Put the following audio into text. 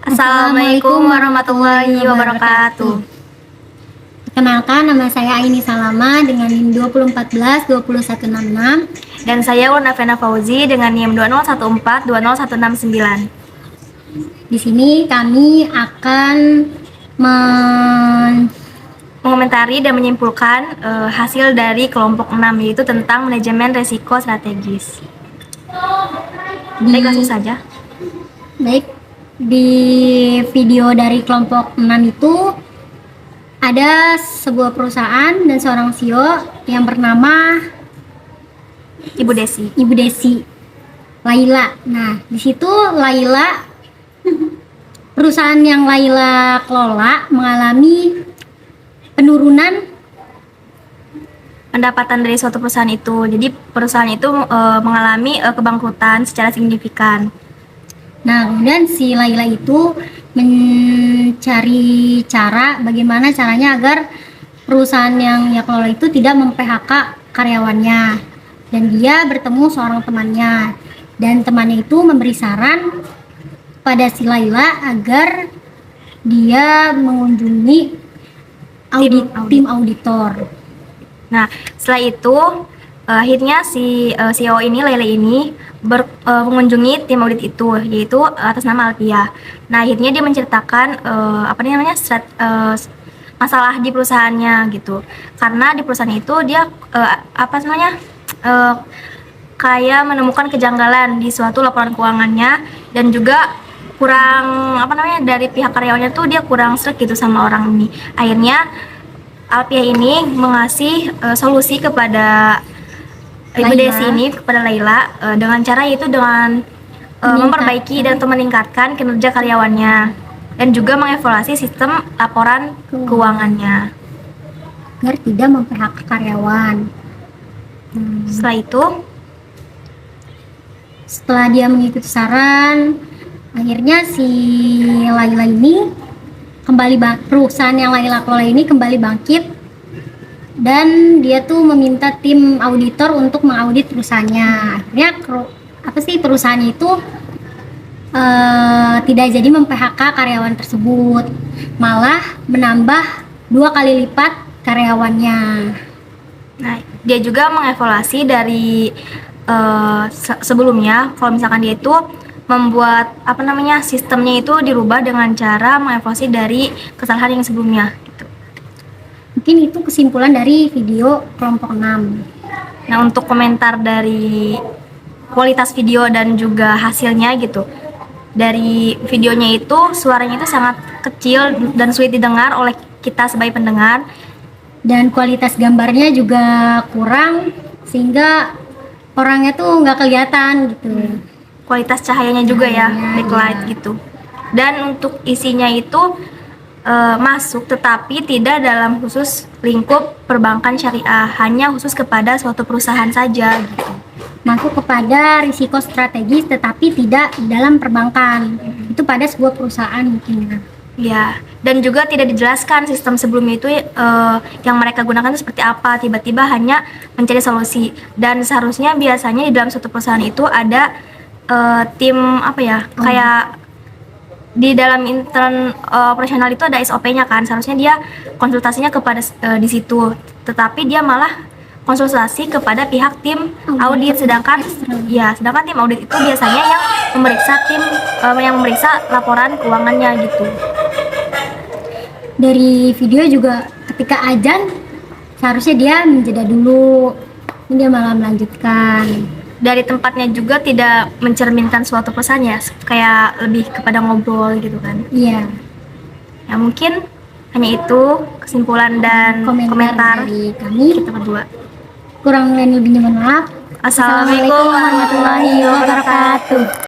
Assalamualaikum warahmatullahi wabarakatuh. Perkenalkan, nama saya Aini Salama dengan NIM 2014-20166. Dan saya Wonavena Fauzi dengan NIM 2014-20169. Di sini kami akan mengomentari dan menyimpulkan hasil dari kelompok 6, yaitu tentang manajemen resiko strategis. Baik, langsung saja. Baik, di video dari kelompok 6 itu ada sebuah perusahaan dan seorang CEO yang bernama Ibu Desi. Laila. Nah, di situ Laila, perusahaan yang Laila kelola mengalami penurunan pendapatan dari suatu perusahaan itu. Jadi perusahaan itu mengalami kebangkrutan secara signifikan. Nah, kemudian si Laila itu mencari cara bagaimana caranya agar perusahaan yang ia kelola itu tidak mem-PHK karyawannya. Dan dia bertemu seorang temannya. Dan temannya itu memberi saran pada si Laila agar dia mengunjungi tim auditor. Nah, setelah itu akhirnya si CEO ini, Laila ini mengunjungi tim audit itu, yaitu atas nama Alpia. Nah, akhirnya dia menceritakan masalah di perusahaannya gitu. Karena di perusahaan itu dia kayak menemukan kejanggalan di suatu laporan keuangannya, dan juga kurang dari pihak karyawannya tuh dia kurang sreg gitu sama orang ini. Akhirnya Alpia ini mengasih solusi kepada Ibu Desi ini, kepada Laila, dengan cara yaitu dengan memperbaiki dan meningkatkan kinerja karyawannya, dan juga mengevaluasi sistem laporan keuangannya agar tidak mem-PHK karyawan. Setelah dia mengikuti saran, akhirnya si Laila ini perusahaan yang Laila kelola ini kembali bangkit, dan dia tuh meminta tim auditor untuk mengaudit perusahaannya. Akhirnya perusahaan itu tidak jadi mem-PHK karyawan tersebut, malah menambah 2 kali lipat karyawannya. Nah, dia juga mengevaluasi dari sebelumnya. Kalau misalkan dia itu membuat sistemnya itu dirubah dengan cara mengevaluasi dari kesalahan yang sebelumnya gitu. Mungkin itu kesimpulan dari video kelompok 6. Nah, untuk komentar dari kualitas video dan juga hasilnya gitu. Dari videonya itu suaranya itu sangat kecil dan sulit didengar oleh kita sebagai pendengar. Dan kualitas gambarnya juga kurang, sehingga orangnya tuh nggak kelihatan gitu. Kualitas cahayanya juga backlight gitu. Dan untuk isinya itu masuk, tetapi tidak dalam khusus lingkup perbankan syariah, hanya khusus kepada suatu perusahaan saja gitu. Masuk kepada risiko strategis tetapi tidak dalam perbankan. Itu pada sebuah perusahaan mungkin ya. Dan juga tidak dijelaskan sistem sebelumnya itu yang mereka gunakan itu seperti apa, tiba-tiba hanya mencari solusi. Dan seharusnya biasanya di dalam suatu perusahaan itu ada tim kayak di dalam intern operasional itu ada SOP-nya kan. Seharusnya dia konsultasinya kepada di situ, tetapi dia malah konsultasi kepada pihak tim audit, sedangkan tim audit itu biasanya yang memeriksa laporan keuangannya gitu. Dari video juga ketika azan seharusnya dia menjeda dulu, ini dia malah melanjutkan. Dari tempatnya juga tidak mencerminkan suatu pesan ya, kayak lebih kepada ngobrol gitu kan. Iya. Ya, mungkin hanya itu kesimpulan dan komentar dari kami kita berdua. Kurang lebihnya mohon maaf. Assalamualaikum warahmatullahi wabarakatuh.